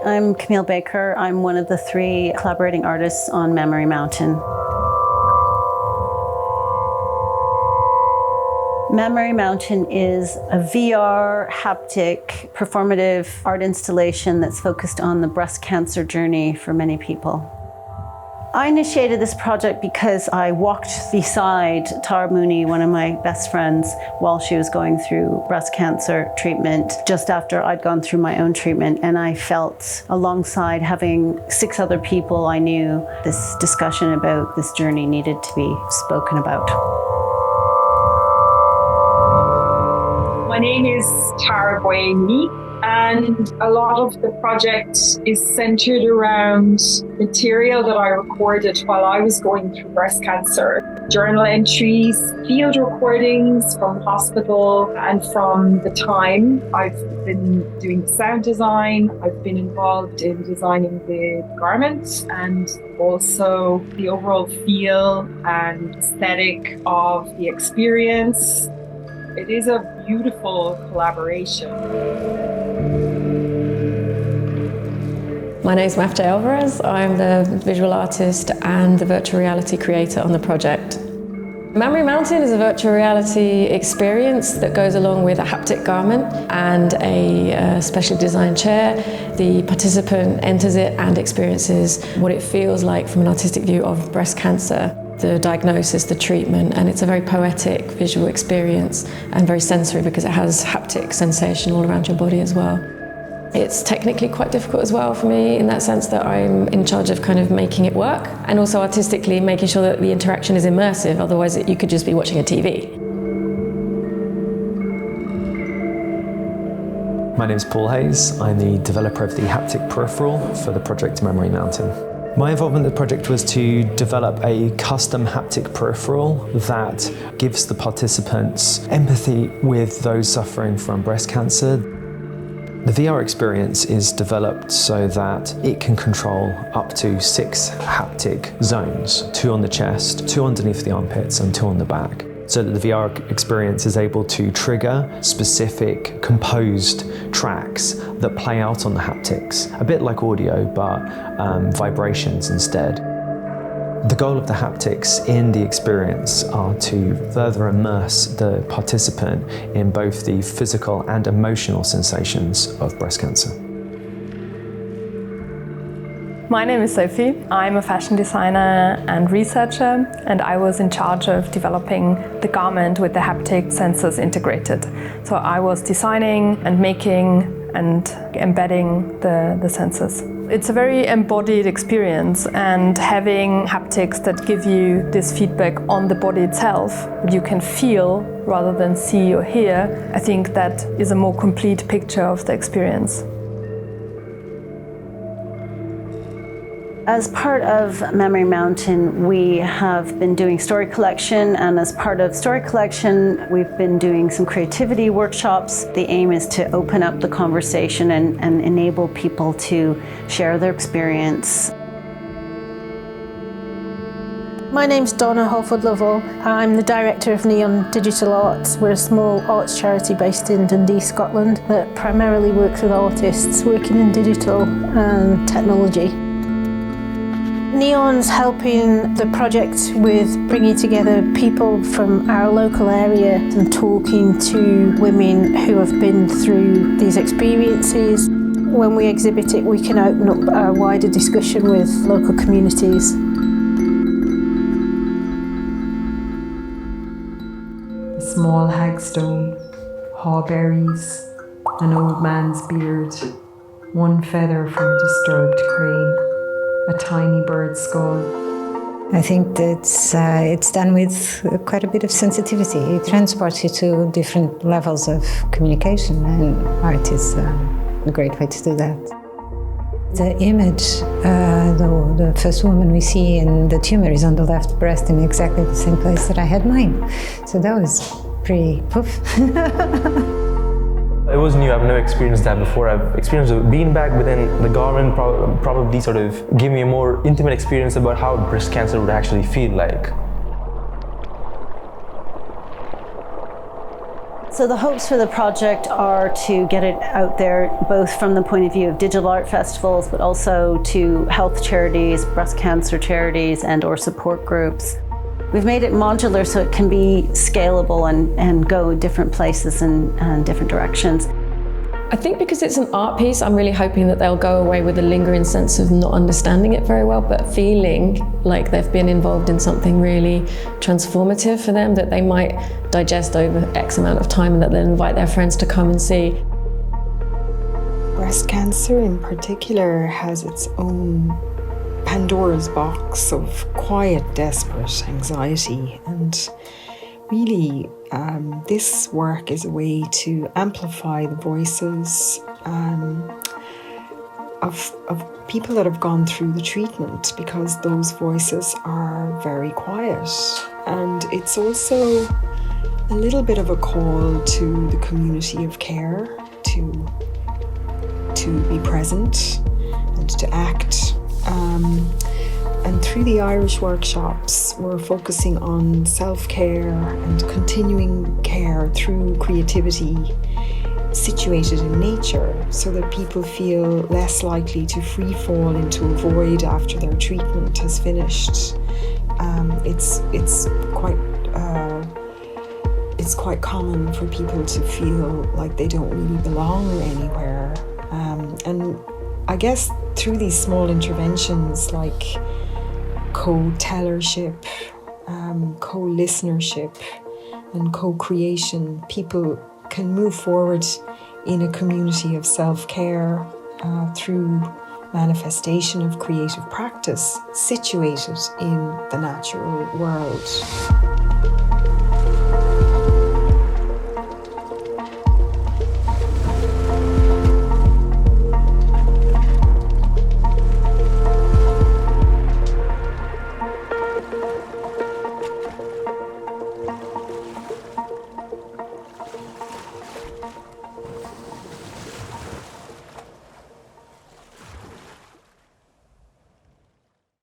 I'm Camille Baker. I'm one of the 3 collaborating artists on Mammary Mountain. Mammary Mountain is a VR, haptic, performative art installation that's focused on the breast cancer journey for many people. I initiated this project because I walked beside Tara Mooney, one of my best friends, while she was going through breast cancer treatment, just after I'd gone through my own treatment. And I felt, alongside having 6 other people I knew, this discussion about this journey needed to be spoken about. My name is Tara Mooney, and a lot of the project is centered around material that I recorded while I was going through breast cancer. Journal entries, field recordings from hospital, and from the time I've been doing sound design. I've been involved in designing the garments and also the overall feel and aesthetic of the experience. It is a beautiful collaboration. My name is Maffjay Alvarez. I'm the visual artist and the virtual reality creator on the project. Mammary Mountain is a virtual reality experience that goes along with a haptic garment and a specially designed chair. The participant enters it and experiences what it feels like from an artistic view of breast cancer, the diagnosis, the treatment, and it's a very poetic visual experience and very sensory because it has haptic sensation all around your body as well. It's technically quite difficult as well for me in that sense that I'm in charge of kind of making it work and also artistically making sure that the interaction is immersive, otherwise you could just be watching a TV. My name is Paul Hayes. I'm the developer of the haptic peripheral for the project Mammary Mountain. My involvement in the project was to develop a custom haptic peripheral that gives the participants empathy with those suffering from breast cancer. The VR experience is developed so that it can control up to 6 haptic zones, 2 on the chest, 2 underneath the armpits, and 2 on the back, so that the VR experience is able to trigger specific composed tracks that play out on the haptics, a bit like audio, but vibrations instead. The goal of the haptics in the experience are to further immerse the participant in both the physical and emotional sensations of breast cancer. My name is Sophie. I'm a fashion designer and researcher, and I was in charge of developing the garment with the haptic sensors integrated. So I was designing and making and embedding the sensors. It's a very embodied experience, and having haptics that give you this feedback on the body itself, that you can feel rather than see or hear, I think that is a more complete picture of the experience. As part of Mammary Mountain, we have been doing story collection, and as part of story collection, we've been doing some creativity workshops. The aim is to open up the conversation and enable people to share their experience. My name's Donna Holford-Lovell. I'm the director of Neon Digital Arts. We're a small arts charity based in Dundee, Scotland, that primarily works with artists working in digital and technology. Neon's helping the project with bringing together people from our local area and talking to women who have been through these experiences. When we exhibit it, we can open up a wider discussion with local communities. A small hagstone, hawberries, an old man's beard, one feather from a disturbed crane, a tiny bird's skull. I think that it's done with quite a bit of sensitivity. It transports you to different levels of communication, and art is a great way to do that. The image, the first woman we see in the tumor is on the left breast in exactly the same place that I had mine. So that was pretty poof. It was new. I've never experienced that before. I've experienced a beanbag within the garment, probably sort of give me a more intimate experience about how breast cancer would actually feel like. So the hopes for the project are to get it out there, both from the point of view of digital art festivals, but also to health charities, breast cancer charities, and/or support groups. We've made it modular so it can be scalable and go different places and different directions. I think because it's an art piece, I'm really hoping that they'll go away with a lingering sense of not understanding it very well, but feeling like they've been involved in something really transformative for them, that they might digest over X amount of time and that they'll invite their friends to come and see. Breast cancer in particular has its own Pandora's box of quiet, desperate anxiety, and really this work is a way to amplify the voices of people that have gone through the treatment, because those voices are very quiet. And it's also a little bit of a call to the community of care to be present and to act. And through the Irish workshops, we're focusing on self-care and continuing care through creativity situated in nature, so that people feel less likely to free fall into a void after their treatment has finished. It's quite common for people to feel like they don't really belong anywhere. And I guess through these small interventions like co-tellership, co-listenership and co-creation, people can move forward in a community of self-care through manifestation of creative practice situated in the natural world.